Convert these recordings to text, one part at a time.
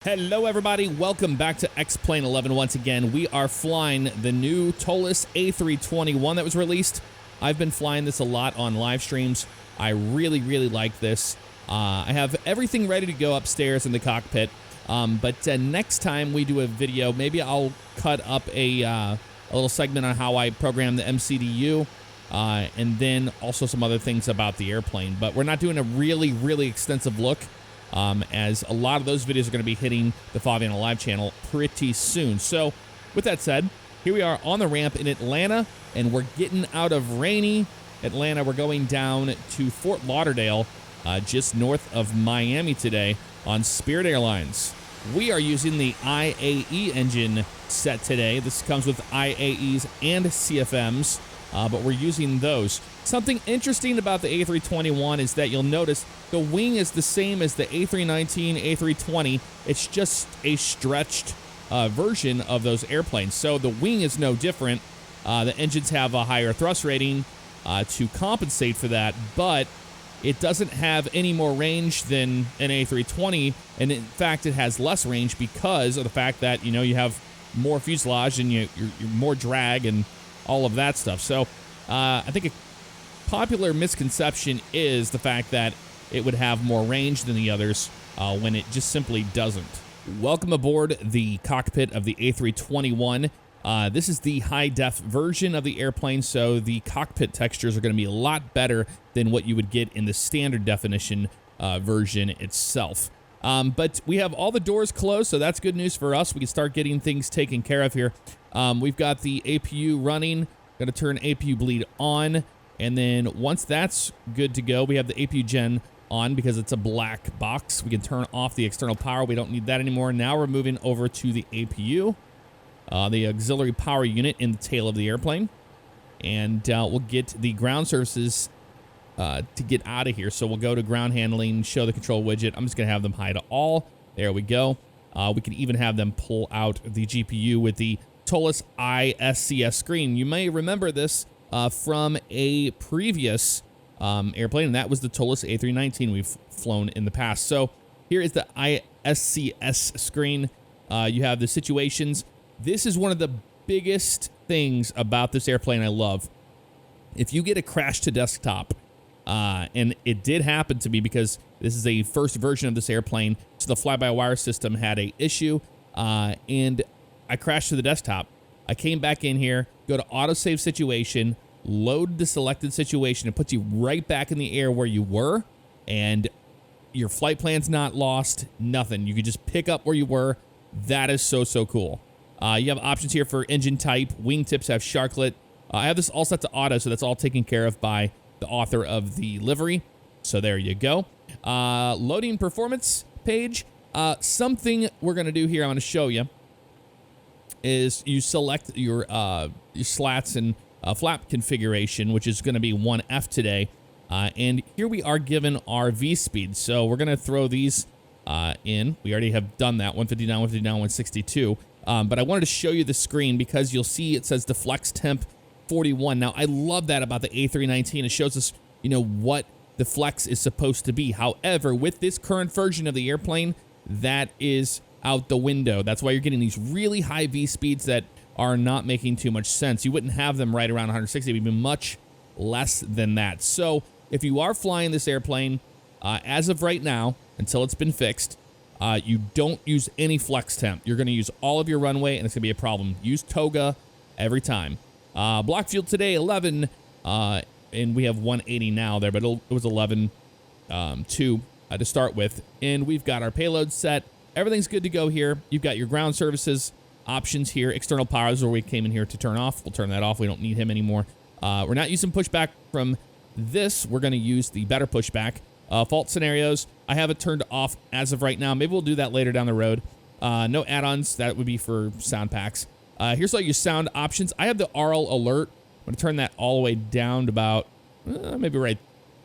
Hello everybody, welcome back to X-Plane 11 once again. We are flying the new Toliss A321 that was released. I've been flying this a lot on live streams. I really like this. I have everything ready to go upstairs in the cockpit, but next time we do a video, maybe I'll cut up a little segment on how I program the MCDU, and then also some other things about the airplane. But we're not doing a really extensive look, as a lot of those videos are going to be hitting the Faviana Live channel pretty soon. So, with that said, here we are on the ramp in Atlanta, and we're getting out of rainy Atlanta. We're going down to Fort Lauderdale, just north of Miami today on Spirit Airlines. We are using the IAE engine set today. This comes with IAEs and CFMs, but we're using those. Something interesting about the A321 is that you'll notice the wing is the same as the A319, A320. It's just a stretched version of those airplanes. So the wing is no different. The engines have a higher thrust rating to compensate for that, but it doesn't have any more range than an A320, and in fact, it has less range because of the fact that, you know, you have more fuselage and you're more drag and all of that stuff. So I think a popular misconception is the fact that it would have more range than the others when it just simply doesn't. Welcome aboard the cockpit of the A321. This is the high-def version of the airplane, so the cockpit textures are going to be a lot better than what you would get in the standard definition version itself. But we have all the doors closed, so that's good news for us. We can start getting things taken care of here. We've got the APU running. Going to turn APU bleed on, and then once that's good to go, we have the APU gen on because it's a black box. We can turn off the external power. We don't need that anymore. Now we're moving over to the APU, the auxiliary power unit in the tail of the airplane, and we'll get the ground surfaces to get out of here. So we'll go to ground handling, show the control widget. I'm just going to have them hide all. There we go. We can even have them pull out the GPU with the Toliss ISCS screen. You may remember this from a previous airplane, and that was the Toliss A319 we've flown in the past. So here is the ISCS screen. You have the situations. This is one of the biggest things about this airplane I love. If you get a crash to desktop, and it did happen to me because this is a first version of this airplane, so the fly-by-wire system had an issue, and I crashed to the desktop. I came back in here, go to autosave situation, load the selected situation. It puts you right back in the air where you were, and your flight plan's not lost, nothing. You can just pick up where you were. That is so cool. You have options here for engine type. Wingtips have Sharklet. I have this all set to auto, so that's all taken care of by the author of the livery. So there you go. Loading performance page. Something we're going to do here, I'm going to show you, is you select your slats and flap configuration, which is going to be 1F today. And here we are given our V speed. So we're going to throw these in. We already have done that, 159, 159, 162. But I wanted to show you the screen because you'll see it says deflex temp 41. Now, I love that about the A319. It shows us, you know, what the flex is supposed to be. However, with this current version of the airplane, that is out the window. That's why you're getting these really high V speeds that are not making too much sense. You wouldn't have them right around 160. It would be much less than that. So if you are flying this airplane, as of right now, until it's been fixed, you don't use any flex temp. You're going to use all of your runway, and it's going to be a problem. Use toga every time. Block fuel today, 11, and we have 180 now there, but it was 11.2 to start with. And we've got our payload set. Everything's good to go here. You've got your ground services options here. External power is where we came in here to turn off. We'll turn that off. We don't need him anymore. We're not using pushback from this. We're going to use the better pushback. Fault scenarios, I have it turned off as of right now. Maybe we'll do that later down the road. No add-ons. That would be for sound packs. Here's all your sound options. I have the RL alert. I'm going to turn that all the way down to about maybe right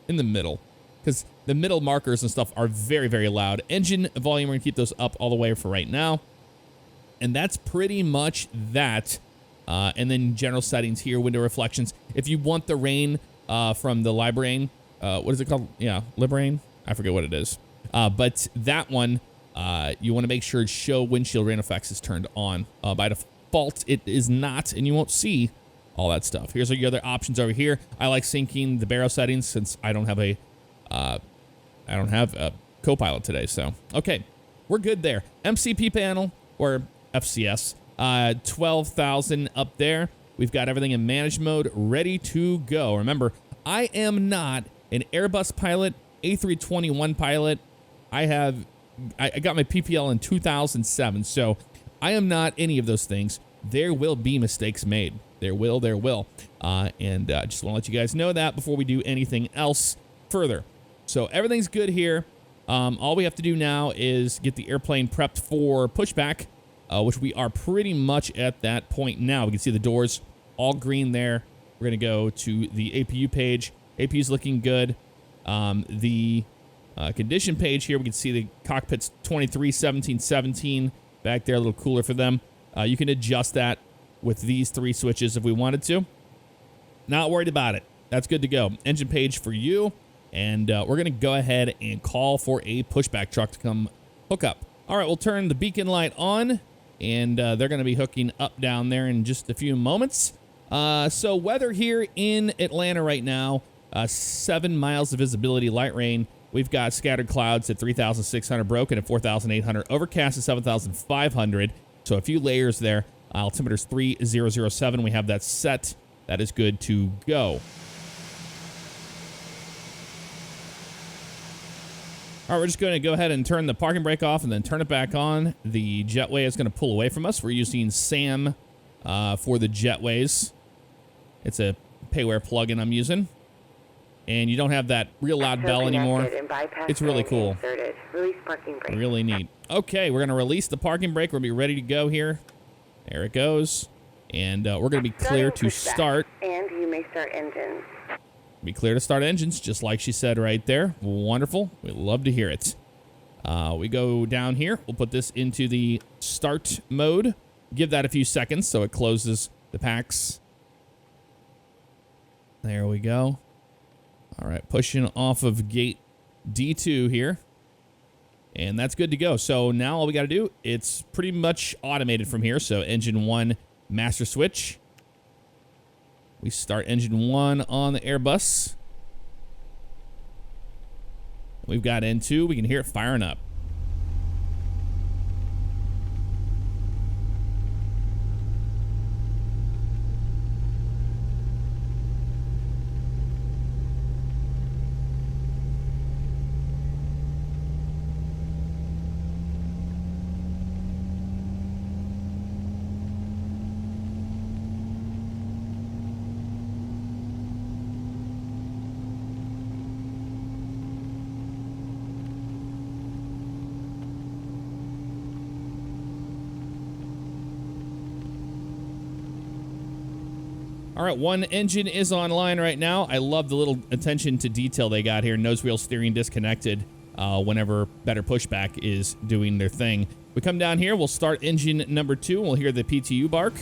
in the middle, because the middle markers and stuff are very loud. Engine volume, we're going to keep those up all the way for right now. And that's pretty much that. And then general settings here, window reflections. If you want the rain from the Librain, what is it called? Yeah, Librain. I forget what it is. But that one you want to make sure show windshield rain effects is turned on. By default, it is not, and you won't see all that stuff. Here's your other options over here. I like syncing the baro settings since I don't have a co-pilot today. So, okay, we're good there. MCP panel or FCS, 12,000 up there. We've got everything in manage mode, ready to go. Remember, I am not an Airbus pilot, A321 pilot. I got my PPL in 2007, so I am not any of those things. There will be mistakes made. There will. And just want to let you guys know that before we do anything else further. So everything's good here. All we have to do now is get the airplane prepped for pushback, which we are pretty much at that point now. We can see the doors all green there. We're going to go to the APU page. APU is looking good. The condition page here, we can see the cockpit's 23, 17, 17 back there, a little cooler for them. You can adjust that with these 3 switches if we wanted to. Not worried about it. That's good to go. Engine page for you. And we're going to go ahead and call for a pushback truck to come hook up. All right, we'll turn the beacon light on, and they're going to be hooking up down there in just a few moments. So weather here in Atlanta right now, 7 miles of visibility, light rain. We've got scattered clouds at 3,600 broken at 4,800, overcast at 7,500. So a few layers there. Altimeter's 3007. We have that set. That is good to go. All right, we're just going to go ahead and turn the parking brake off and then turn it back on. The jetway is going to pull away from us. We're using SAM for the jetways. It's a payware plugin I'm using. And you don't have that real loud bell anymore. It's really cool. Really neat. Okay, we're going to release the parking brake. We're going to be ready to go here. There it goes. And we're going to be clear to start. And you may start engines. Be clear to start engines, just like she said right there. Wonderful. We love to hear it. We go down here. We'll put this into the start mode. Give that a few seconds so it closes the packs. There we go. All right, pushing off of gate D2 here. And that's good to go. So now all we got to do, it's pretty much automated from here. So engine 1 master switch. We start engine 1 on the Airbus. We've got N2. We can hear it firing up. All right, one engine is online right now. I love the little attention to detail they got here. Nose wheel steering disconnected whenever Better Pushback is doing their thing. We come down here, we'll start engine number 2. We'll hear the PTU bark.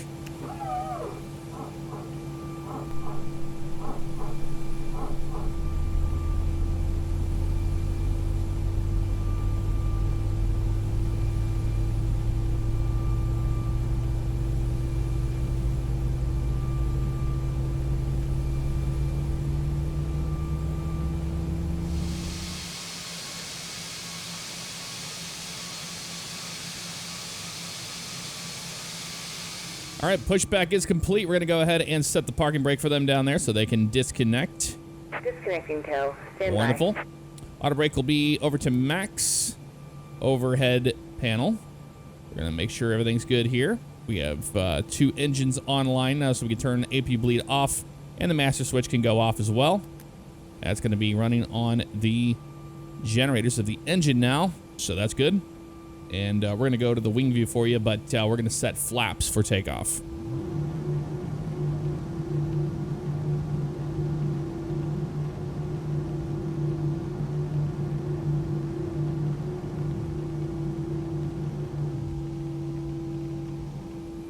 All right, pushback is complete. We're going to go ahead and set the parking brake for them down there so they can disconnect. Disconnecting tow. Stand Wonderful. by. Auto brake will be over to max. Overhead panel. We're going to make sure everything's good here. We have 2 engines online now, so we can turn AP bleed off, and the master switch can go off as well. That's going to be running on the generators of the engine now, so that's good. And we're going to go to the wing view for you, but we're going to set flaps for takeoff.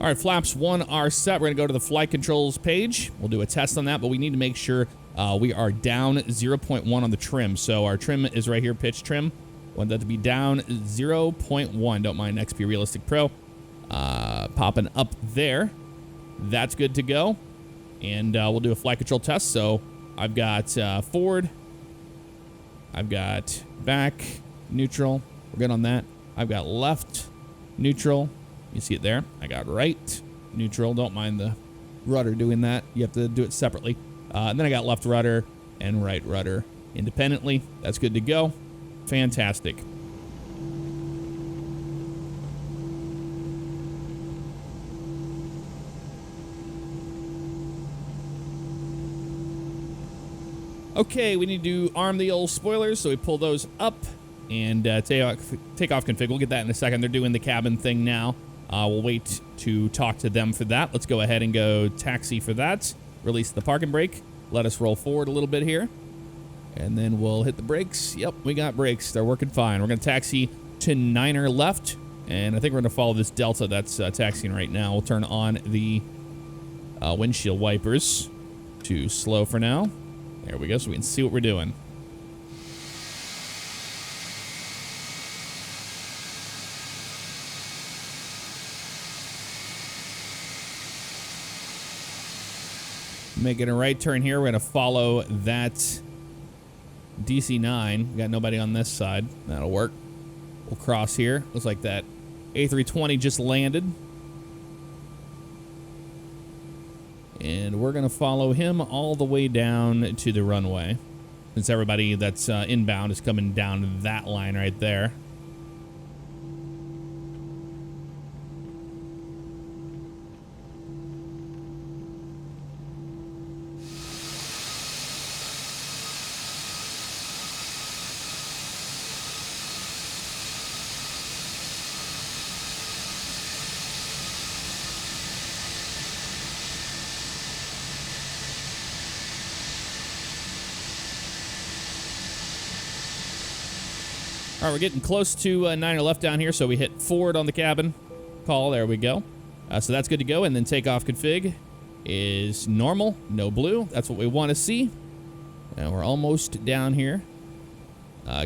All right, flaps 1 are set. We're going to go to the flight controls page. We'll do a test on that, but we need to make sure we are down 0.1 on the trim. So our trim is right here, pitch trim. Want that to be down 0.1. Don't mind XP Realistic Pro. Popping up there. That's good to go. And we'll do a flight control test. So I've got forward. I've got back, neutral. We're good on that. I've got left, neutral. You see it there. I got right, neutral. Don't mind the rudder doing that. You have to do it separately. And then I got left rudder and right rudder independently. That's good to go. Fantastic. Okay, we need to arm the old spoilers, so we pull those up and take off config. We'll get that in a second. They're doing the cabin thing now. We'll wait to talk to them for that. Let's go ahead and go taxi for that. Release the parking brake. Let us roll forward a little bit here. And then we'll hit the brakes. Yep, we got brakes. They're working fine. We're going to taxi to 9er left. And I think we're going to follow this Delta that's taxiing right now. We'll turn on the windshield wipers to slow for now. There we go, so we can see what we're doing. Making a right turn here. We're going to follow that DC-9. We got nobody on this side. That'll work. We'll cross here. Looks like that A320 just landed. And we're going to follow him all the way down to the runway, since everybody that's inbound is coming down that line right there. All right, we're getting close to 9er left down here, so we hit forward on the cabin call. There we go. So that's good to go. And then takeoff config is normal, no blue. That's what we want to see. And we're almost down here.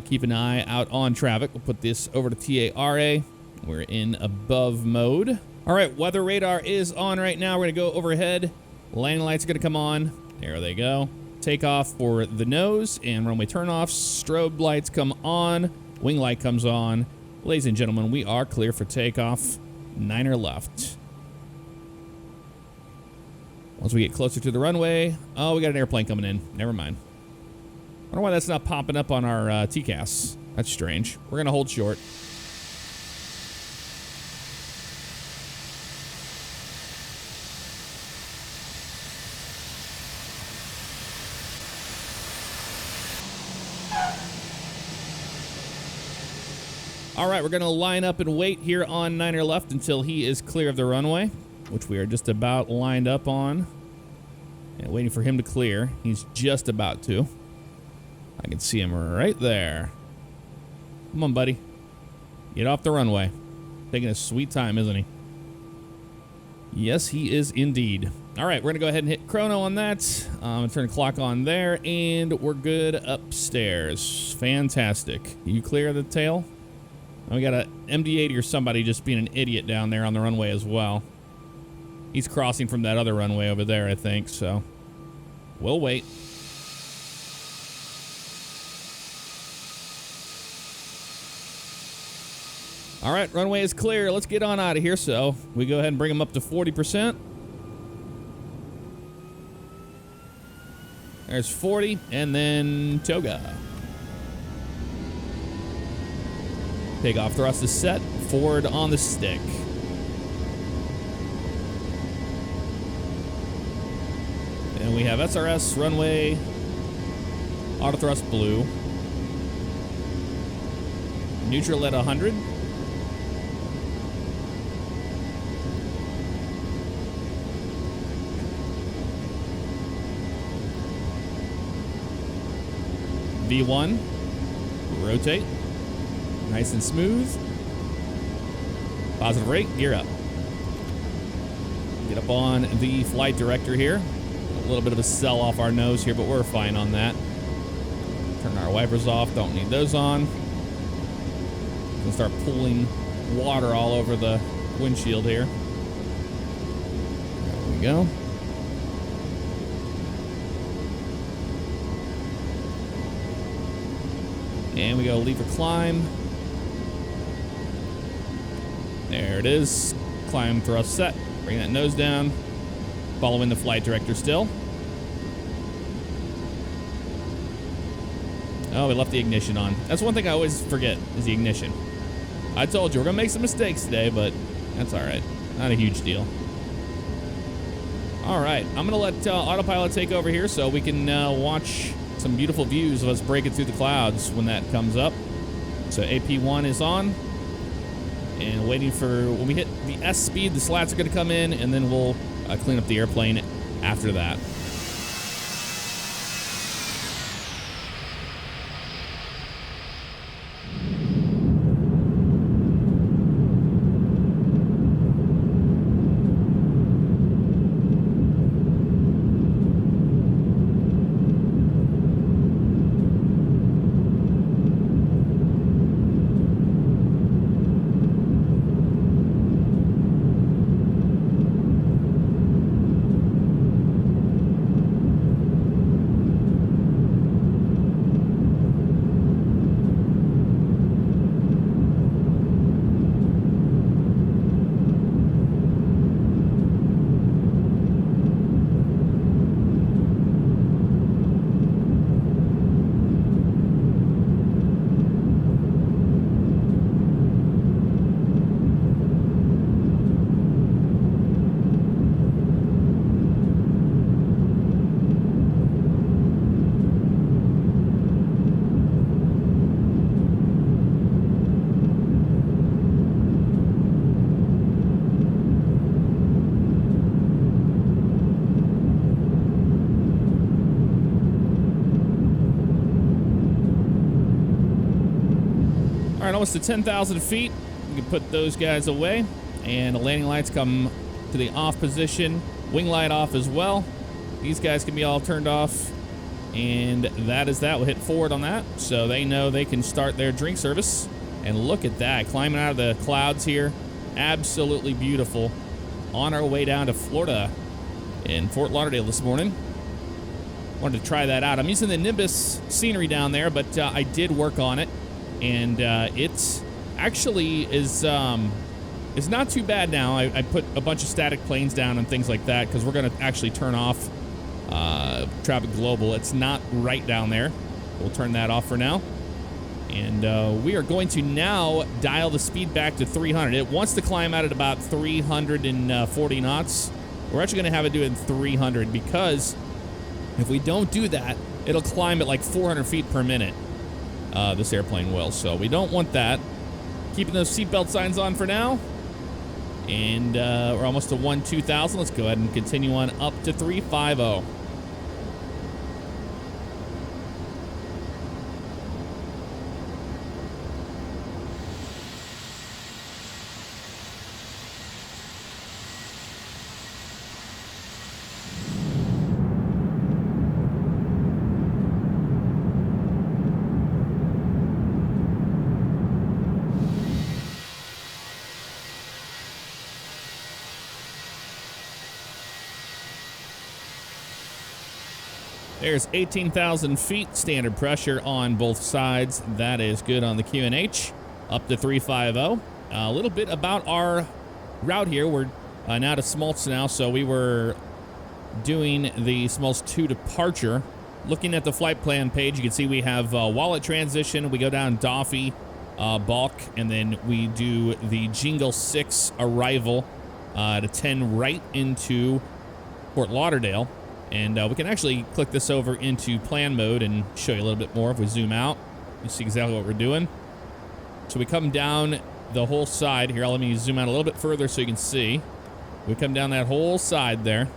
Keep an eye out on traffic. We'll put this over to TARA. We're in above mode. All right, weather radar is on right now. We're going to go overhead. Landing lights are going to come on. There they go. Takeoff for the nose and runway turnoffs. Strobe lights come on. Wing light comes on. Ladies and gentlemen, we are clear for takeoff. 9er left. Once we get closer to the runway... Oh, we got an airplane coming in. Never mind. I wonder why that's not popping up on our TCAS. That's strange. We're going to hold short. All right, we're going to line up and wait here on 9er left until he is clear of the runway, which we are just about lined up on. And waiting for him to clear. He's just about to. I can see him right there. Come on, buddy. Get off the runway. Taking a sweet time, isn't he? Yes, he is indeed. All right, we're going to go ahead and hit chrono on that. Turn the clock on there, and we're good upstairs. Fantastic. You clear the tail? We got a MD-80 or somebody just being an idiot down there on the runway as well. He's crossing from that other runway over there, I think, so we'll wait. All right, runway is clear. Let's get on out of here. So we go ahead and bring him up to 40%. There's 40, and then toga. Takeoff thrust is set. Forward on the stick. And we have SRS runway auto thrust blue. Neutral at 100. V1. Rotate. Nice and smooth. Positive rate, gear up. Get up on the flight director here. A little bit of a sell off our nose here, but we're fine on that. Turn our wipers off, don't need those on. We'll start pulling water all over the windshield here. There we go. And we go lever climb. There it is. Climb thrust set. Bring that nose down. Following the flight director still. Oh, we left the ignition on. That's one thing I always forget, is the ignition. I told you, we're going to make some mistakes today, but that's all right. Not a huge deal. All right, I'm going to let autopilot take over here so we can watch some beautiful views of us breaking through the clouds when that comes up. So AP1 is on. And waiting for, when we hit the S speed, the slats are going to come in, and then we'll clean up the airplane after that. All right, almost to 10,000 feet. We can put those guys away. And the landing lights come to the off position. Wing light off as well. These guys can be all turned off. And that is that. We'll hit forward on that so they know they can start their drink service. And look at that, climbing out of the clouds here. Absolutely beautiful. On our way down to Florida in Fort Lauderdale this morning. Wanted to try that out. I'm using the Nimbus scenery down there, but I did work on it. And it actually is not too bad now. I put a bunch of static planes down and things like that because we're going to actually turn off Traffic Global. It's not right down there. We'll turn that off for now. And we are going to now dial the speed back to 300. It wants to climb out at about 340 knots. We're actually going to have it do it in 300 because if we don't do that, it'll climb at like 400 feet per minute. This airplane will, so we don't want that. Keeping those seatbelt signs on for now. And we're almost to 12,000. Let's go ahead and continue on up to 350. There's 18,000 feet, standard pressure on both sides. That is good on the QNH. Up to 350. A little bit about our route here. We're now to Smoltz now, so we were doing the Smoltz 2 departure. Looking at the flight plan page, you can see we have Wallet transition. We go down Daffy, Balk, and then we do the Jingle 6 arrival to 10 right into Fort Lauderdale. And we can actually click this over into plan mode and show you a little bit more. If we zoom out, you see exactly what we're doing. So we come down the whole side here. Let me zoom out a little bit further so you can see. We come down that whole side there.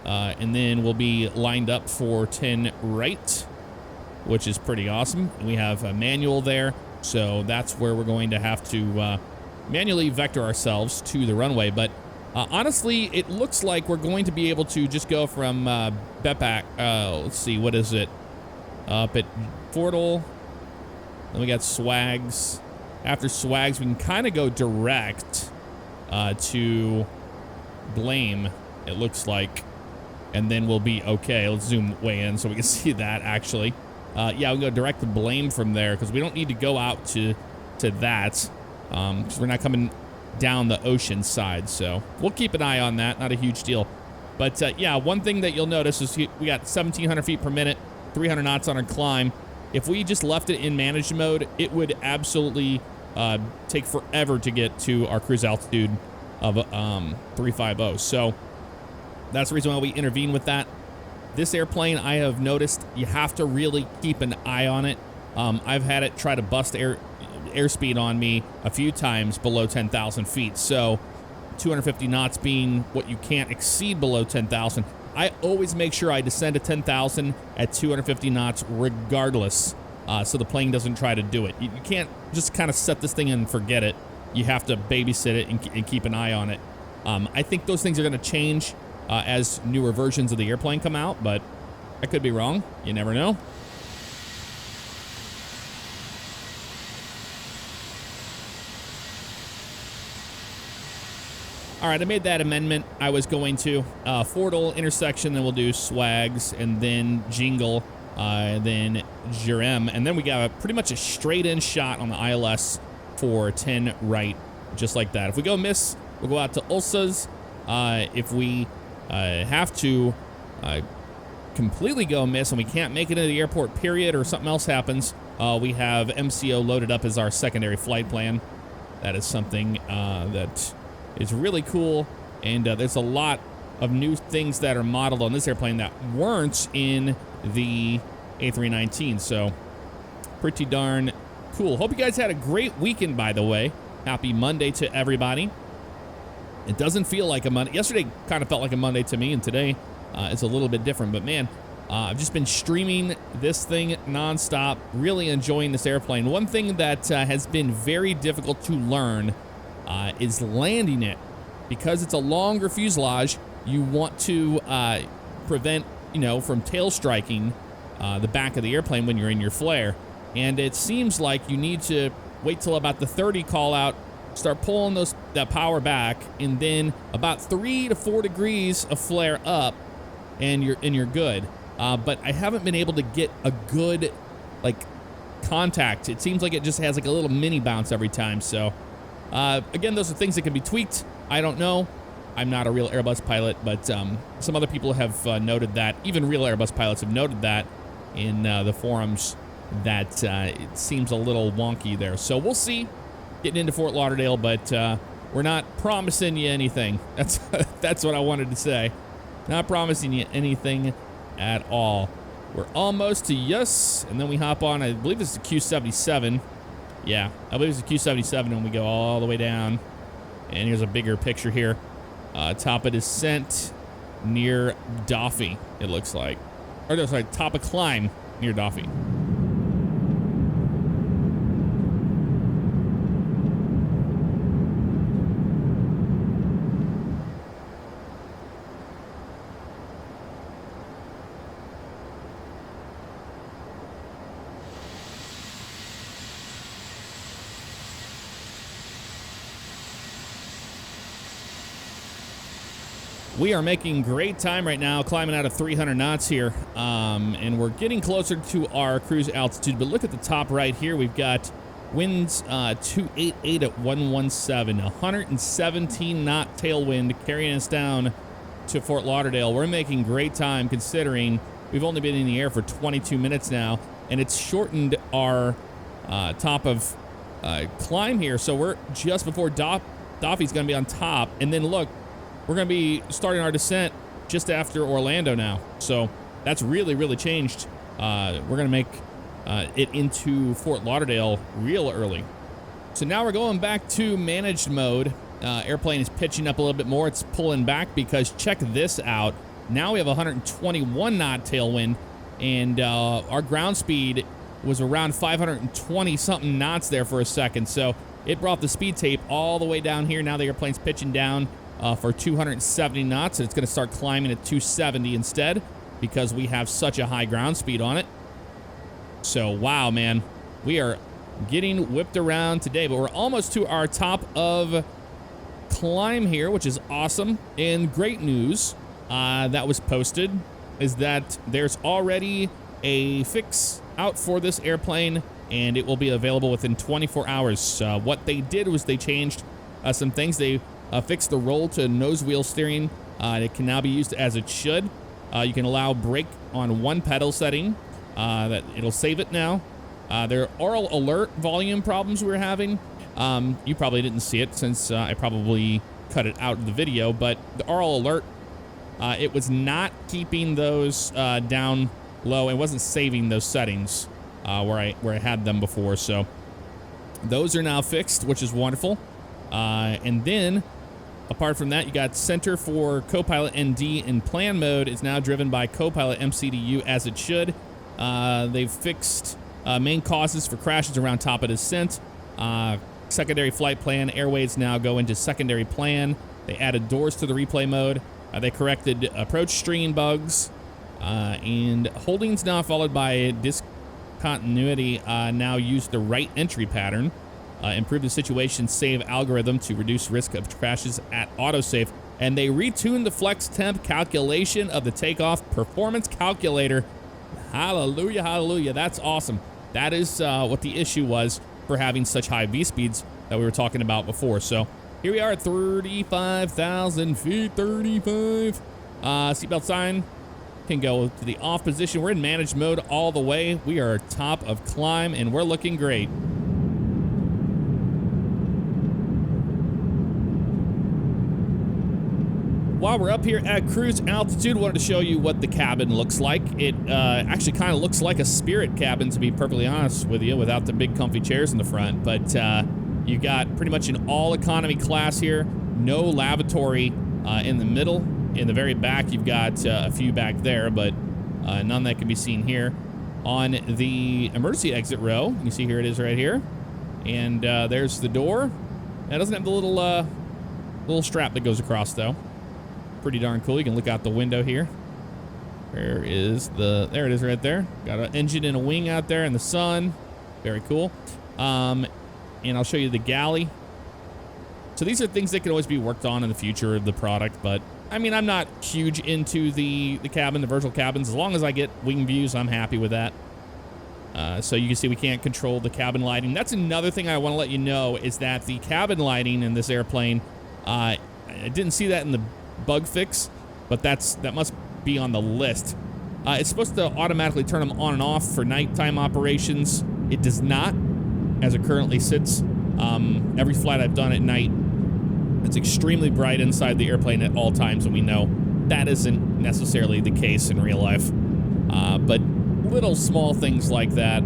And then we'll be lined up for 10 right, which is pretty awesome. We have a manual there. So that's where we're going to have to manually vector ourselves to the runway. But honestly, it looks like we're going to be able to just go from Bepak, let's see, what is it? Up at Fortle. Then we got Swags. after swags, we can kind of go direct to blame, it looks like, and then we'll be okay. Let's zoom way in so we can see that, actually. Yeah, we'll go direct to blame from there because we don't need to go out to that because we're not coming down the ocean side. So we'll keep an eye on that. Not a huge deal. But yeah, one thing that you'll notice is we got 1,700 feet per minute, 300 knots on our climb. If we just left it in managed mode, it would absolutely take forever to get to our cruise altitude of 350. So that's the reason why we intervene with that. This airplane, I have noticed you have to really keep an eye on it. I've had it try to bust airspeed on me a few times below 10,000 feet. So 250 knots being what you can't exceed below 10,000. I always make sure I descend to 10,000 at 250 knots regardless, so the plane doesn't try to do it. You can't just kind of set this thing and forget it. You have to babysit it and keep an eye on it. I think those things are going to change as newer versions of the airplane come out, but I could be wrong. You never know. All right, I made that amendment. I was going to Fordle intersection, then we'll do swags, and then jingle, then Jerem, and then we got pretty much a straight-in shot on the ILS for 10 right, just like that. If we go miss, we'll go out to Ulsa's. If we have to completely go miss and we can't make it into the airport, period, or something else happens, we have MCO loaded up as our secondary flight plan. That is something that is really cool, and there's a lot of new things that are modeled on this airplane that weren't in the A319, so pretty darn cool. Hope you guys had a great weekend, by the way. Happy Monday to everybody. It doesn't feel like a Monday. Yesterday kind of felt like a Monday to me, and today it's a little bit different, but man, I've just been streaming this thing nonstop, really enjoying this airplane. One thing that has been very difficult to learn is landing it. Because it's a longer fuselage, you want to prevent, from tail striking the back of the airplane when you're in your flare. And it seems like you need to wait till about the 30 call out, start pulling that power back, and then about 3 to 4 degrees of flare up, and you're good. But I haven't been able to get a good contact. It seems like it just has a little mini bounce every time. So again, those are things that can be tweaked. I don't know. I'm not a real Airbus pilot, but some other people have noted that. Even real Airbus pilots have noted that in the forums, that it seems a little wonky there. So we'll see getting into Fort Lauderdale, but we're not promising you anything. That's what I wanted to say. Not promising you anything at all. We're almost to yes, and then we hop on, I believe this is the Q77. Yeah, I believe it's the Q77 when we go all the way down. And here's a bigger picture here. Top of descent near Doffy, it looks like. Or no, sorry, top of climb near Doffy. We are making great time right now, climbing out of 300 knots here, and we're getting closer to our cruise altitude. But look at the top right here. We've got winds 288 at 117, 117 knot tailwind carrying us down to Fort Lauderdale. We're making great time considering we've only been in the air for 22 minutes now, and it's shortened our top of climb here. So we're just before Doffy's going to be on top, and then look, we're going to be starting our descent just after Orlando now. So that's really, really changed. We're going to make it into Fort Lauderdale real early. So now we're going back to managed mode. Airplane is pitching up a little bit more. It's pulling back because check this out. Now we have 121 knot tailwind, and our ground speed was around 520 something knots there for a second. So it brought the speed tape all the way down here. Now the airplane's pitching down for 270 knots, and it's going to start climbing at 270 instead because we have such a high ground speed on it. So wow, man, we are getting whipped around today, but we're almost to our top of climb here, which is awesome. And great news that was posted is that there's already a fix out for this airplane, and it will be available within 24 hours. What they did was they changed some things. They fixed the roll to nose wheel steering. It can now be used as it should. You can allow brake on one pedal setting. That it'll save it now. There are oral alert volume problems we were having. You probably didn't see it since I probably cut it out of the video, but the oral alert, it was not keeping those down low. It wasn't saving those settings where I had them before. So those are now fixed, which is wonderful. And then apart from that, you got center for Copilot ND in plan mode is now driven by Copilot MCDU as it should. They've fixed main causes for crashes around top of descent. Secondary flight plan, airways now go into secondary plan. They added doors to the replay mode. They corrected approach stringing bugs. And holdings now followed by discontinuity now use the right entry pattern. Improve the situation save algorithm to reduce risk of crashes at autosave. And they retuned the flex temp calculation of the takeoff performance calculator. Hallelujah, hallelujah. That's awesome. That is what the issue was for having such high V speeds that we were talking about before. So here we are at 35,000 feet, 35. Seatbelt sign can go to the off position. We're in managed mode all the way. We are top of climb and we're looking great. While we're up here at cruise altitude, wanted to show you what the cabin looks like. It actually kind of looks like a Spirit cabin, to be perfectly honest with you, without the big comfy chairs in the front. But you got pretty much an all economy class here. No lavatory in the middle. In the very back, you've got a few back there, but none that can be seen here. On the emergency exit row, you see here it is right here. And there's the door. It doesn't have the little strap that goes across, though. Pretty darn cool. You can look out the window here. There it is right there. Got an engine and a wing out there in the sun. Very cool. And I'll show you the galley. So these are things that can always be worked on in the future of the product, but I mean, I'm not huge into the cabin, the virtual cabins. As long as I get wing views, I'm happy with that. So you can see we can't control the cabin lighting. That's another thing I want to let you know is that the cabin lighting in this airplane, I didn't see that in the bug fix, but that must be on the list. It's supposed to automatically turn them on and off for nighttime operations. It does not, as it currently sits. Every flight I've done at night, it's extremely bright inside the airplane at all times, and we know that isn't necessarily the case in real life. But little small things like that,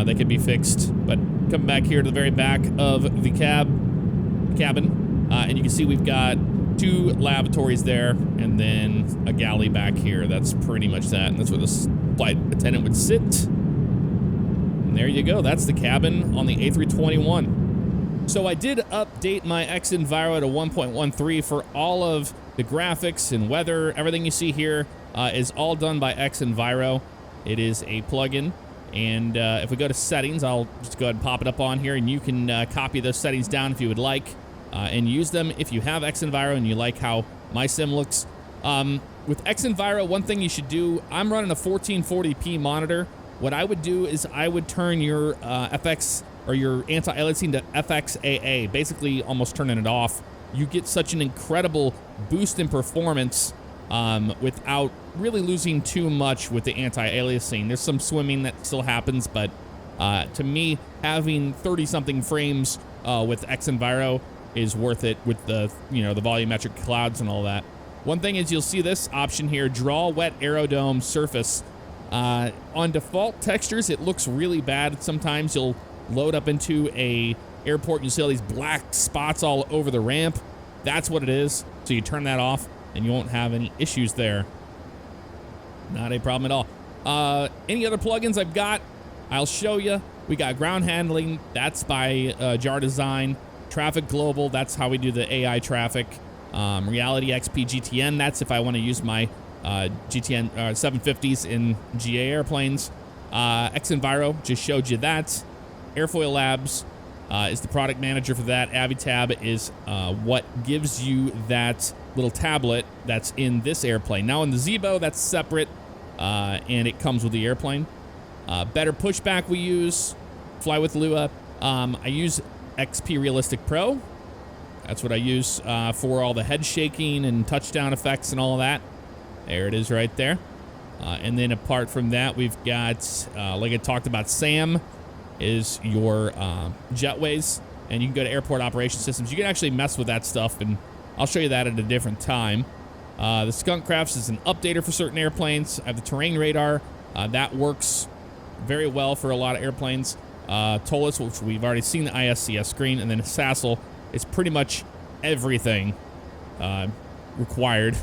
they can be fixed. But coming back here to the very back of the cabin, and you can see we've got 2 lavatories there, and then a galley back here. That's pretty much that, and that's where the flight attendant would sit. And there you go. That's the cabin on the A321. So I did update my XEnviro to 1.13 for all of the graphics and weather. Everything you see here is all done by XEnviro. It is a plugin, and if we go to settings, I'll just go ahead and pop it up on here, and you can copy those settings down if you would like. And use them if you have XEnviro and you like how my sim looks. With XEnviro, one thing you should do, I'm running a 1440p monitor. What I would do is I would turn your FX or your anti-aliasing to FXAA, basically almost turning it off. You get such an incredible boost in performance without really losing too much with the anti-aliasing. There's some swimming that still happens, but to me, having 30-something frames with XEnviro is worth it with the volumetric clouds and all that. One thing is you'll see this option here, draw wet aerodome surface. On default textures, it looks really bad. Sometimes you'll load up into a airport and you see all these black spots all over the ramp. That's what it is. So you turn that off and you won't have any issues there. Not a problem at all. Any other plugins I've got, I'll show you. We got ground handling. That's by Jar Design. Traffic Global, that's how we do the AI traffic. Reality XP GTN, that's if I want to use my GTN 750s in GA airplanes. XEnviro just showed you that. Airfoil Labs is the product manager for that. AviTab is what gives you that little tablet that's in this airplane. Now in the Zebo, that's separate, and it comes with the airplane. Better Pushback we use. Fly with Lua. I use XP Realistic Pro. That's what I use for all the head shaking and touchdown effects and all of that. There it is right there. And then apart from that, we've got, like I talked about, SAM is your jetways. And you can go to Airport Operation Systems. You can actually mess with that stuff, and I'll show you that at a different time. The Skunk Crafts is an updater for certain airplanes. I have the Terrain Radar. That works very well for a lot of airplanes. Toliss, which we've already seen the ISCS screen, and then Sassel is pretty much everything required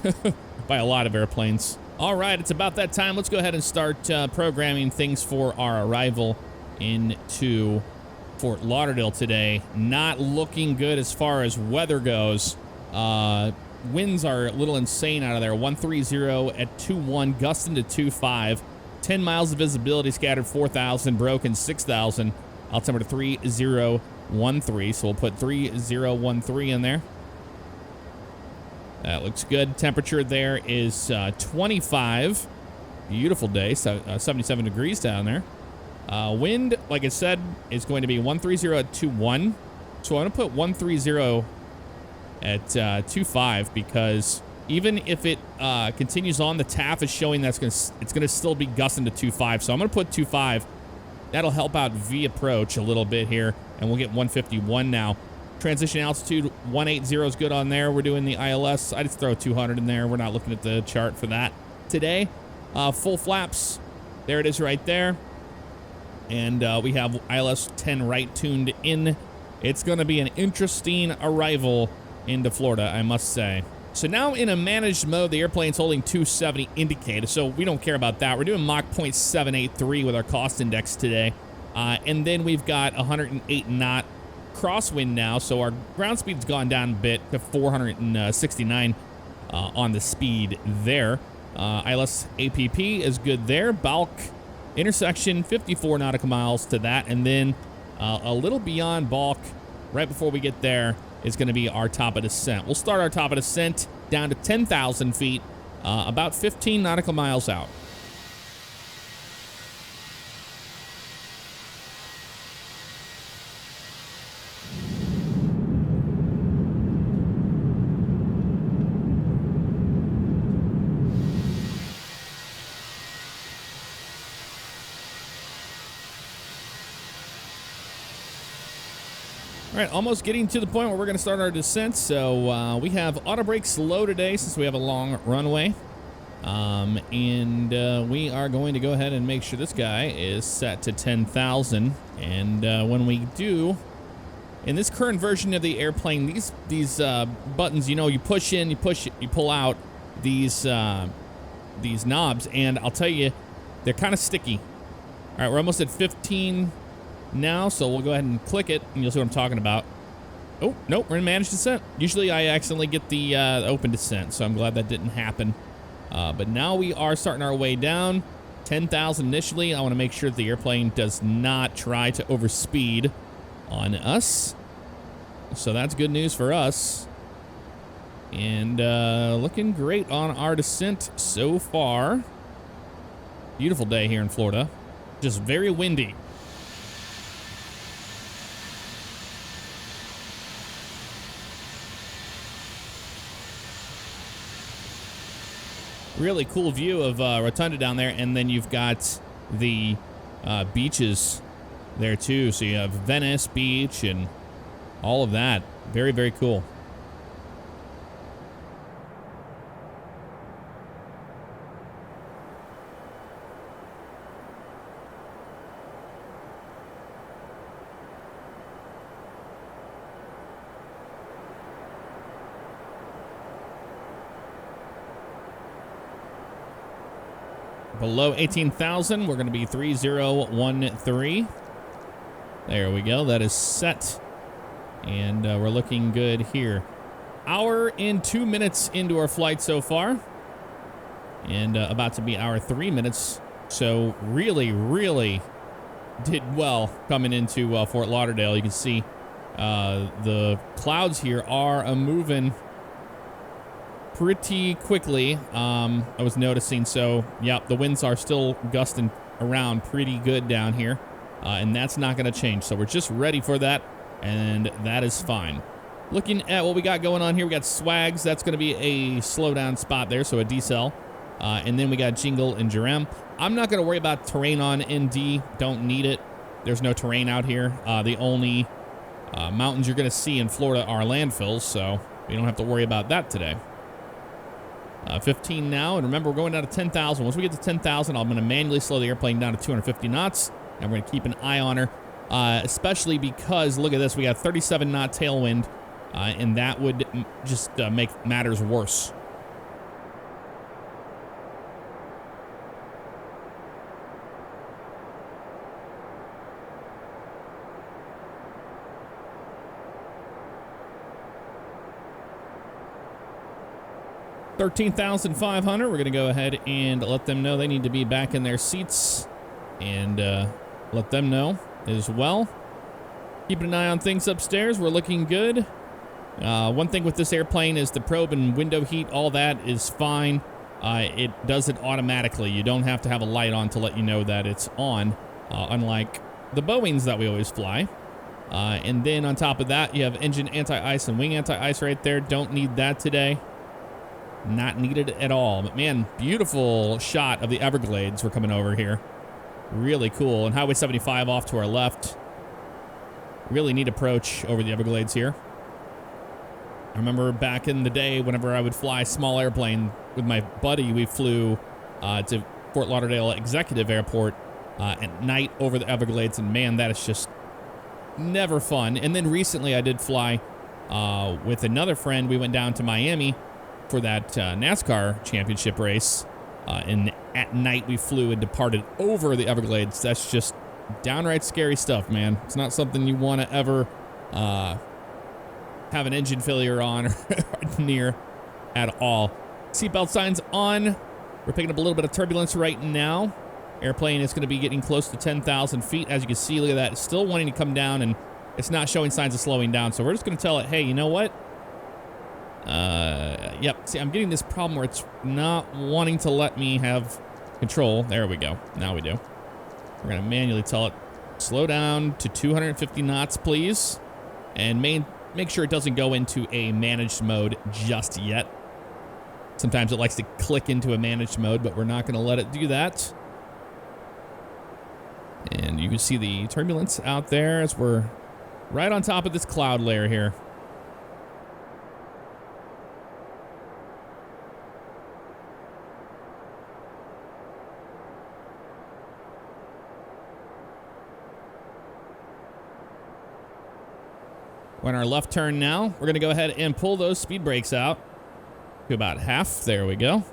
by a lot of airplanes. All right, it's about that time. Let's go ahead and start programming things for our arrival into Fort Lauderdale today. Not looking good as far as weather goes. Winds are a little insane out of there. 130 at 2-1, gusting to 2-5. 10 miles of visibility, scattered 4,000, broken 6,000. Altimeter 3013, so we'll put 3013 in there. That looks good. Temperature there is 25. Beautiful day, 77 degrees down there. Wind, like I said, is going to be 130 at 2-1. So I'm going to put 130 at 2-5 because even if it continues on, the TAF is showing that it's going to still be gusting to 2.5. So I'm going to put 2.5. That'll help out V approach a little bit here, and we'll get 151 now. Transition altitude 180 is good on there. We're doing the ILS. I just throw 200 in there. We're not looking at the chart for that today. Full flaps. There it is right there. And we have ILS 10 right tuned in. It's going to be an interesting arrival into Florida, I must say. So now in a managed mode, the airplane's holding 270 indicated, so we don't care about that. We're doing Mach 0.783 with our cost index today. And then we've got 108 knot crosswind now, so our ground speed's gone down a bit to 469 on the speed there. ILS APP is good there. Balk intersection, 54 nautical miles to that, and then a little beyond Balk, right before we get there, is going to be our top of descent. We'll start our top of descent down to 10,000 feet, about 15 nautical miles out. All right, almost getting to the point where we're going to start our descent. So we have auto brakes low today since we have a long runway. And we are going to go ahead and make sure this guy is set to 10,000. And when we do, in this current version of the airplane, these buttons, you know, you push in, you push, you pull out these knobs, and I'll tell you, they're kind of sticky. All right, we're almost at 15 now, so we'll go ahead and click it, and you'll see what I'm talking about. Oh, nope, we're in managed descent. Usually I accidentally get the open descent, so I'm glad that didn't happen. But now we are starting our way down. 10,000 initially. I want to make sure that the airplane does not try to overspeed on us. So that's good news for us. And looking great on our descent so far. Beautiful day here in Florida. Just very windy. Really cool view of Rotunda down there, and then you've got the beaches there too. So you have Venice Beach and all of that. Very, very cool. Below 18,000, we're going to be 3013. There we go. That is set. And we're looking good here. Hour and 2 minutes into our flight so far. And about to be hour 3 minutes. So really, really did well coming into Fort Lauderdale. You can see the clouds here are moving pretty quickly. I was noticing. So, yep, the winds are still gusting around pretty good down here. And that's not going to change. So we're just ready for that. And that is fine. Looking at what we got going on here, we got Swags. That's going to be a slowdown spot there, so a decel. And then we got Jingle and Jerem. I'm not going to worry about terrain on ND. Don't need it. There's no terrain out here. The only mountains you're going to see in Florida are landfills, so we don't have to worry about that today. 15 now, and remember, we're going down to 10,000. Once we get to 10,000, I'm going to manually slow the airplane down to 250 knots, and we're going to keep an eye on her, especially because, look at this, we got 37 knot tailwind, and that would just make matters worse. $13,500. We're going to go ahead and let them know they need to be back in their seats, and let them know as well. Keeping an eye on things upstairs. We're looking good. One thing with this airplane is the probe and window heat. All that is fine. It does it automatically. You don't have to have a light on to let you know that it's on, unlike the Boeings that we always fly. And then on top of that, you have engine anti-ice and wing anti-ice right there. Don't need that today. Not needed at all. But man, beautiful shot of the Everglades. We're coming over here. Really cool. And Highway 75 off to our left. Really neat approach over the Everglades here. I remember back in the day, whenever I would fly small airplane with my buddy, we flew to Fort Lauderdale Executive Airport at night over the Everglades. And man, that is just never fun. And then recently I did fly with another friend. We went down to Miami for that NASCAR championship race, and at night we flew and departed over the Everglades. That's just downright scary stuff, man. It's not something you want to ever have an engine failure on or near at all. Seatbelt signs on. We're picking up a little bit of turbulence right now. Airplane is going to be getting close to 10,000 feet. As you can see, look at that. It's still wanting to come down, and it's not showing signs of slowing down. So we're just going to tell it, hey, you know what? Yep. See, I'm getting this problem where it's not wanting to let me have control. There we go. Now we do. We're going to manually tell it, slow down to 250 knots, please. And make sure it doesn't go into a managed mode just yet. Sometimes it likes to click into a managed mode, but we're not going to let it do that. And you can see the turbulence out there as we're right on top of this cloud layer here. We're on our left turn now. We're going to go ahead and pull those speed brakes out to about half. There we go.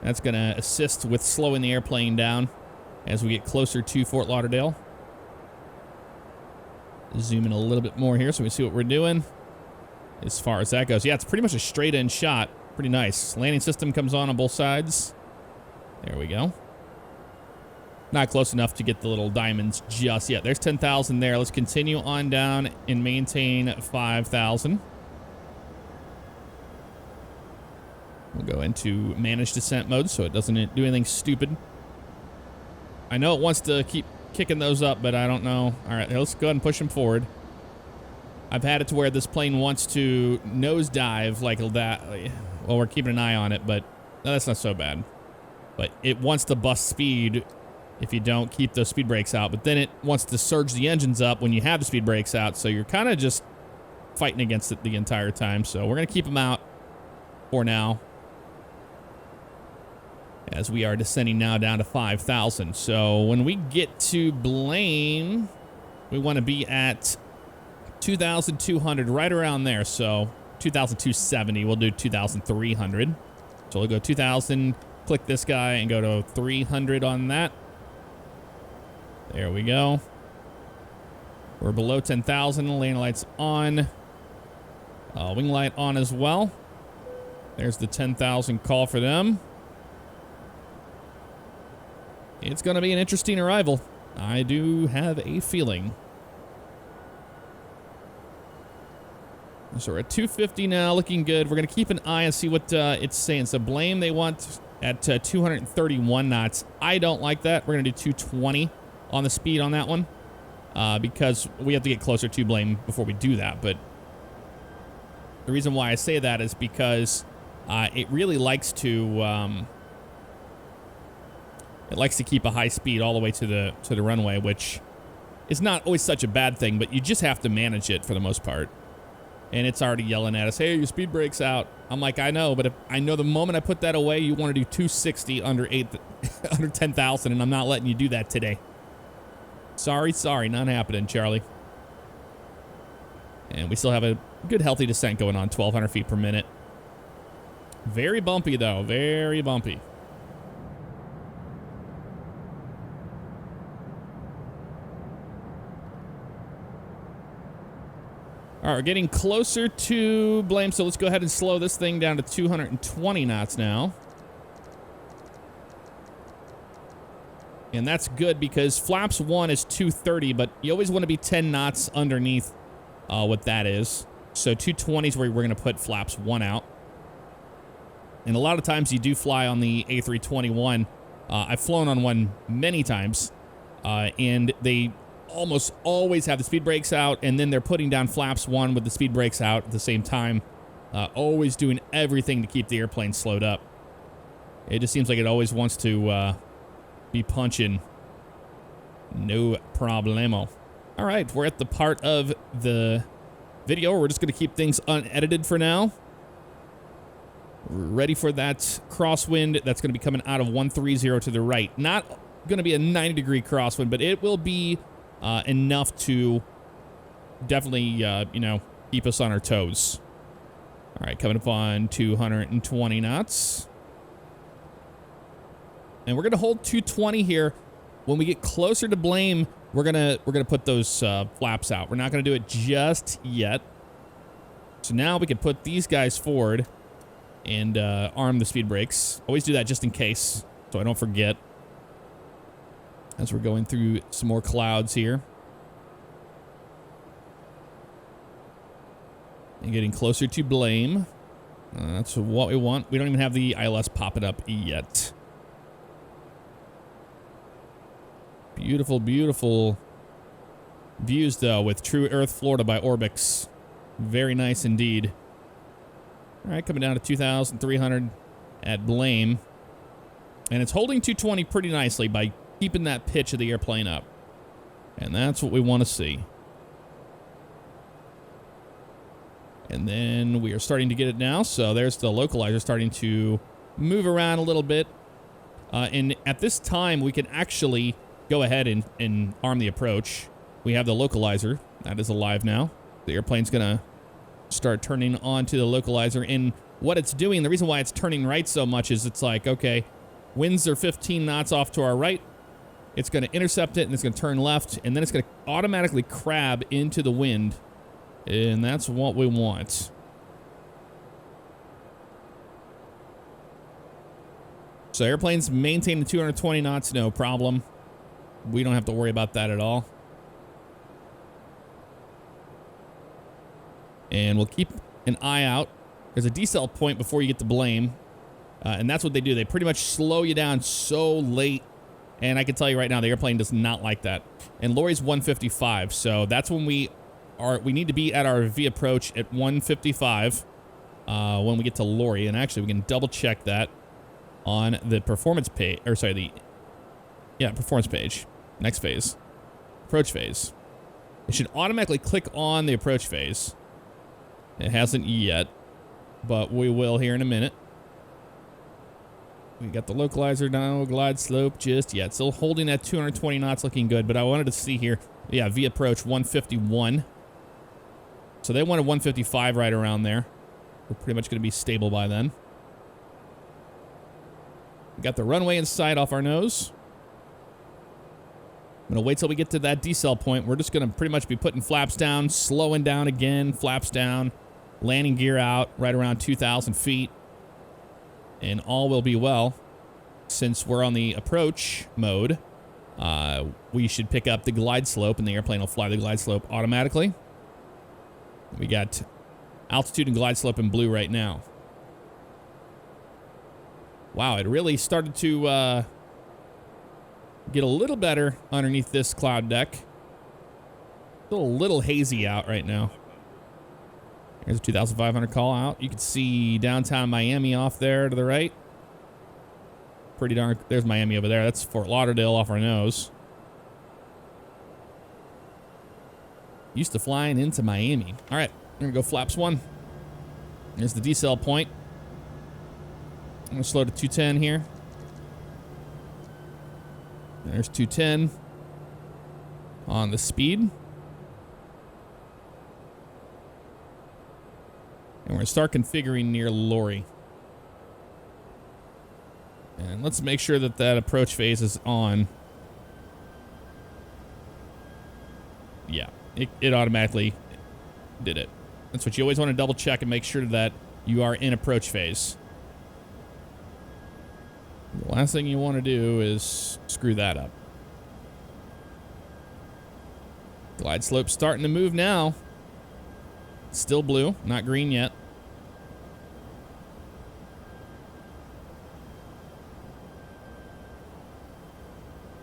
That's going to assist with slowing the airplane down as we get closer to Fort Lauderdale. Zoom in a little bit more here so we see what we're doing as far as that goes. Yeah, it's pretty much a straight-in shot. Pretty nice. Landing system comes on both sides. There we go. Not close enough to get the little diamonds just yet. There's 10,000 there. Let's continue on down and maintain 5,000. We'll go into manage descent mode so it doesn't do anything stupid. I know it wants to keep kicking those up, but I don't know. All right, let's go ahead and push them forward. I've had it to where this plane wants to nosedive like that. Well, we're keeping an eye on it, but no, that's not so bad. But it wants to bust speed if you don't keep those speed brakes out. But then it wants to surge the engines up when you have the speed brakes out. So you're kind of just fighting against it the entire time. So we're going to keep them out for now, as we are descending now down to 5,000. So when we get to Blaine, we want to be at 2,200, right around there. So 2,270, we'll do 2,300. So we'll go 2,000, click this guy and go to 300 on that. There we go. We're below 10,000, lane lights on. Wing light on as well. There's the 10,000 call for them. It's going to be an interesting arrival. I do have a feeling. So we're at 250 now, looking good. We're going to keep an eye and see what it's saying. So blame they want at 231 knots. I don't like that. We're going to do 220 on the speed on that one because we have to get closer to blame before we do that. But the reason why I say that is because it really likes to keep a high speed all the way to the runway, which is not always such a bad thing, but you just have to manage it for the most part. And it's already yelling at us, hey, your speed brake's out. I'm like, I know, but if I know the moment I put that away, you want to do 260 under 10,000, and I'm not letting you do that today. Sorry, not happening, Charlie. And we still have a good healthy descent going on, 1,200 feet per minute. Very bumpy, though, very bumpy. All right, we're getting closer to blame, so let's go ahead and slow this thing down to 220 knots now. And that's good because flaps 1 is 230, but you always want to be 10 knots underneath what that is. So 220 is where we're going to put flaps 1 out. And a lot of times you do fly on the A321. I've flown on one many times, and they almost always have the speed brakes out, and then they're putting down flaps 1 with the speed brakes out at the same time, always doing everything to keep the airplane slowed up. It just seems like it always wants to be punching. No problemo. All right, we're at the part of the video where we're just going to keep things unedited for now. We're ready for that crosswind that's going to be coming out of 130 to the right. Not going to be a 90-degree crosswind, but it will be enough to definitely, keep us on our toes. All right, coming up on 220 knots. And we're going to hold 220 here. When we get closer to blame, we're gonna put those flaps out. We're not going to do it just yet. So now we can put these guys forward and arm the speed brakes. Always do that just in case, so I don't forget. As we're going through some more clouds here. And getting closer to blame. That's what we want. We don't even have the ILS popping up yet. Beautiful, beautiful views, though, with True Earth, Florida by Orbix. Very nice indeed. All right, coming down to 2,300 at blame. And it's holding 220 pretty nicely by keeping that pitch of the airplane up. And that's what we want to see. And then we are starting to get it now. So there's the localizer starting to move around a little bit. And at this time, we can actually go ahead and arm the approach. We have the localizer. That is alive now. The airplane's going to start turning onto the localizer. And what it's doing, the reason why it's turning right so much is it's like, okay, winds are 15 knots off to our right. It's going to intercept it, and it's going to turn left, and then it's going to automatically crab into the wind, and that's what we want. So airplane's maintaining 220 knots, no problem. We don't have to worry about that at all. And we'll keep an eye out. There's a decel point before you get to blame, and that's what they do. They pretty much slow you down so late. And I can tell you right now, the airplane does not like that. And Lori's 155, so that's when we need to be at our V approach at 155 when we get to Lori. And actually, we can double check that on the performance page, or sorry, performance page. Next phase, approach phase. It should automatically click on the approach phase. It hasn't yet, but we will here in a minute. We got the localizer, no glide slope just yet. Still holding at 220 knots, looking good. But I wanted to see here, yeah, V approach 151. So they wanted 155 right around there. We're pretty much going to be stable by then. We got the runway in sight off our nose. I'm going to wait till we get to that decel point. We're just going to pretty much be putting flaps down, slowing down again, flaps down, landing gear out right around 2,000 feet. And all will be well since we're on the approach mode we should pick up the glide slope, and the airplane will fly the glide slope automatically. We got altitude and glide slope in blue right now. Wow, it really started to get a little better underneath this cloud deck. Still a little hazy out right now. Here's a 2,500 call out. You can see downtown Miami off there to the right. Pretty darn. There's Miami over there. That's Fort Lauderdale off our nose. Used to flying into Miami. All right, here we go. Flaps 1. There's the decel point. I'm going to slow to 210 here. There's 210 on the speed. And we're going to start configuring near Lori. And let's make sure that that approach phase is on. Yeah, it automatically did it. That's what you always want to double check and make sure that you are in approach phase. The last thing you want to do is screw that up. Glide slope starting to move now. Still blue, not green yet.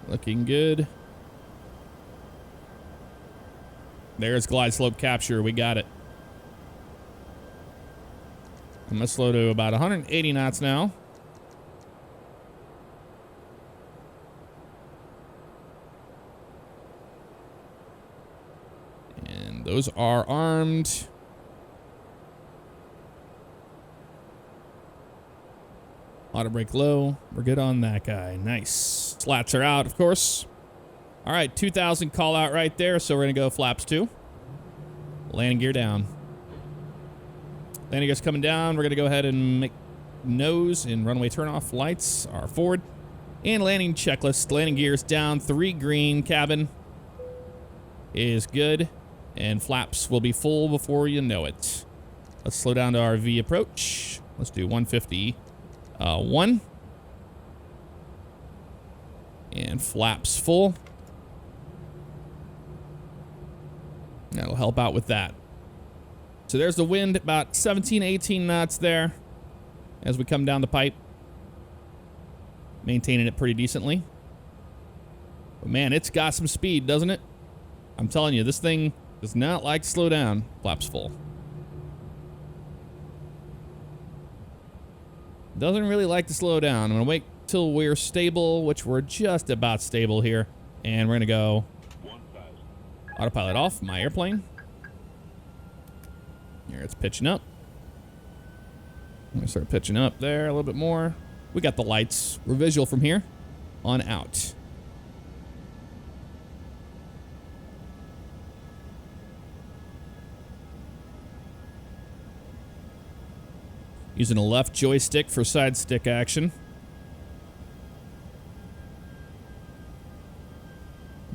Looking good. There's glide slope capture. We got it. I'm going to slow to about 180 knots now. And those are armed. Auto brake low. We're good on that guy. Nice. Slats are out, of course. All right, 2,000 call out right there. So we're going to go flaps 2. Landing gear down. Landing gear's coming down. We're going to go ahead and make nose and runway turnoff. Lights are forward. And landing checklist. Landing gear's down. 3 green. Cabin is good. And flaps will be full before you know it. Let's slow down to our V approach. Let's do 150. 1. And flaps full. That'll help out with that. So there's the wind, about 17, 18 knots there as we come down the pipe. Maintaining it pretty decently. But man, it's got some speed, doesn't it? I'm telling you, this thing does not like to slow down. Flaps full. Doesn't really like to slow down. I'm going to wait till we're stable, which we're just about stable here. And we're going to go autopilot off my airplane. Here it's pitching up. I'm going to start pitching up there a little bit more. We got the lights. We're visual from here on out. Using a left joystick for side stick action.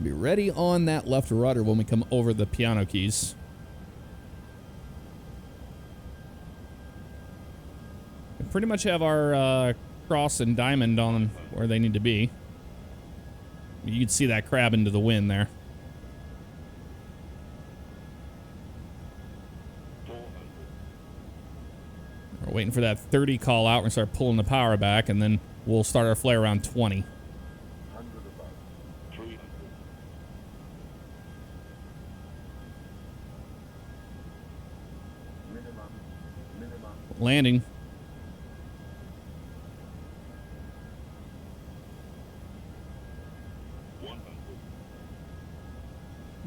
Be ready on that left rudder when we come over the piano keys. We pretty much have our cross and diamond on where they need to be. You can see that crab into the wind there. We're waiting for that 30 call out. We're going to start pulling the power back, and then we'll start our flare around 20. Landing.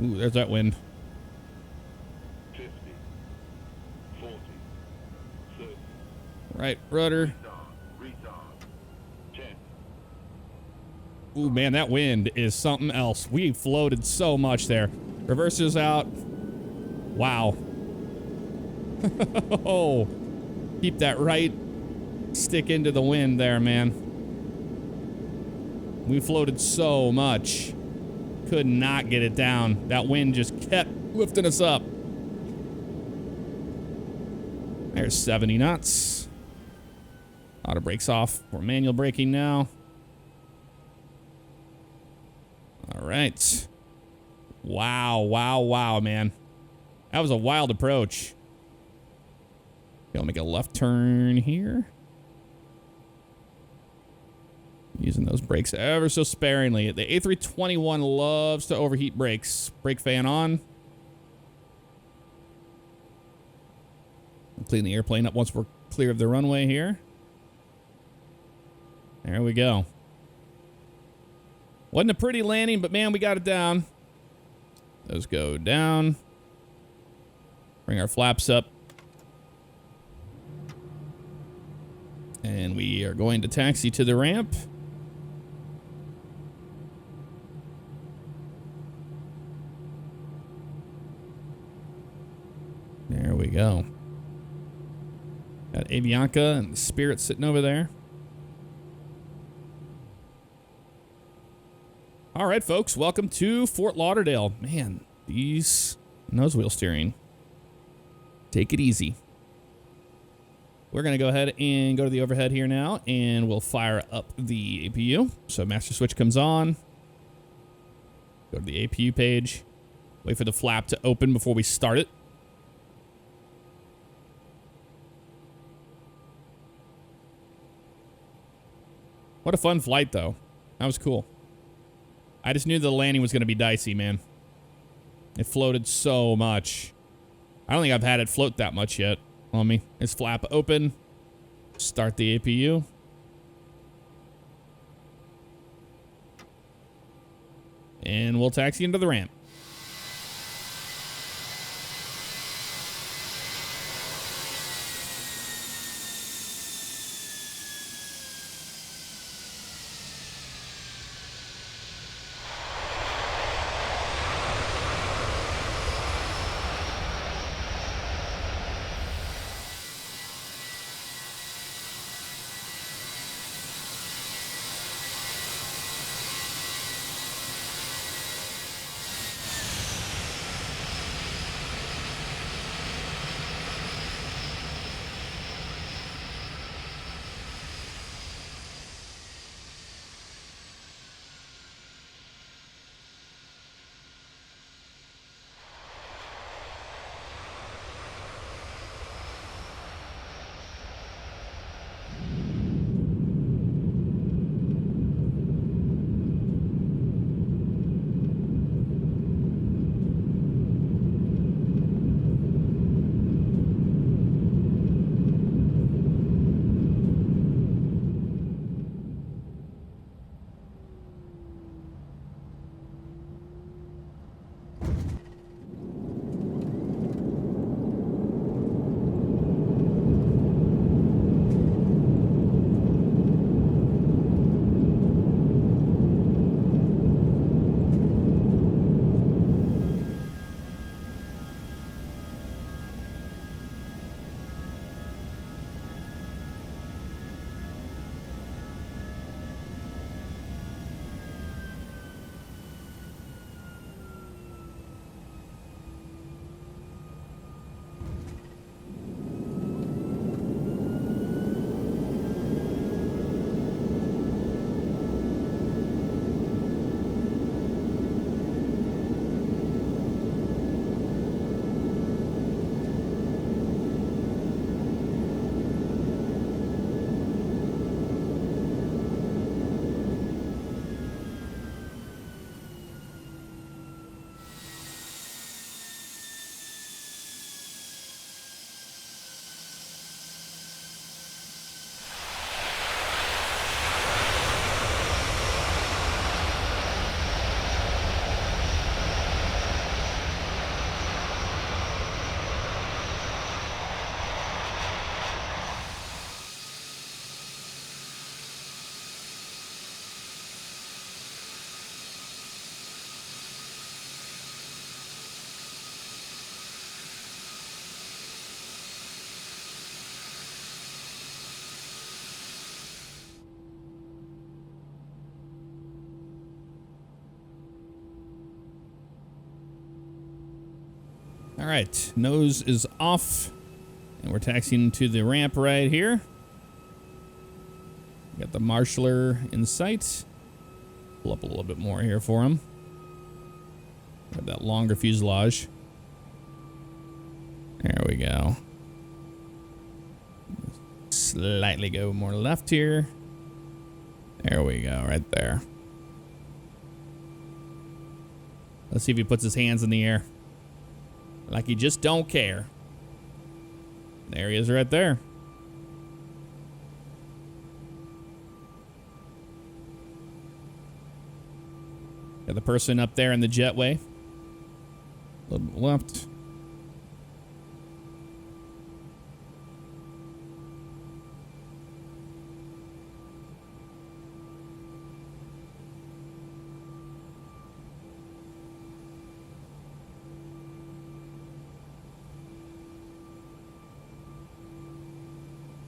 Ooh, there's that wind. 50, 40, 30. Right, rudder. Retard. 10. Ooh, man, that wind is something else. We floated so much there. Reverses out. Wow. Oh, keep that right stick into the wind there, man. We floated so much. Could not get it down. That wind just kept lifting us up. There's 70 knots. Auto brakes off. We're manual braking now. All right. Wow, wow, wow, man. That was a wild approach. Okay, I'll make a left turn here. Using those brakes ever so sparingly. The A321 loves to overheat brakes. Brake fan on. I'll clean the airplane up once we're clear of the runway here. There we go. Wasn't a pretty landing, but man, we got it down. Those go down. Bring our flaps up. And we are going to taxi to the ramp. There we go. Got Avianca and Spirit sitting over there. All right, folks, welcome to Fort Lauderdale. Man, these nose wheel steering. Take it easy. We're going to go ahead and go to the overhead here now, and we'll fire up the APU. So master switch comes on. Go to the APU page. Wait for the flap to open before we start it. What a fun flight, though. That was cool. I just knew the landing was going to be dicey, man. It floated so much. I don't think I've had it float that much yet on me. It's flap open. Start the APU. And we'll taxi into the ramp. All right, nose is off, and we're taxiing to the ramp right here. Got the marshaller in sight. Pull up a little bit more here for him. Got that longer fuselage. There we go. Slightly go more left here. There we go, right there. Let's see if he puts his hands in the air. Like he just don't care. There he is right there. Got the person up there in the jetway. A little bit left.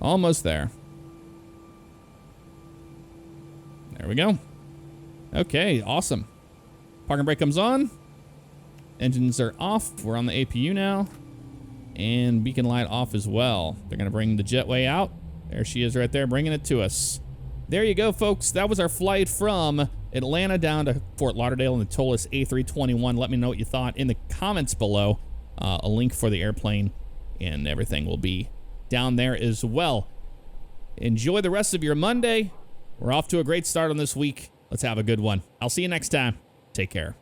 Almost there. There we go. Okay, awesome. Parking brake comes on. Engines are off. We're on the APU now. And beacon light off as well. They're going to bring the jetway out. There she is right there, bringing it to us. There you go, folks. That was our flight from Atlanta down to Fort Lauderdale in the Toliss A321. Let me know what you thought in the comments below. A link for the airplane and everything will be down there as well. Enjoy the rest of your Monday. We're off to a great start on this week. Let's have a good one. I'll see you next time. Take care.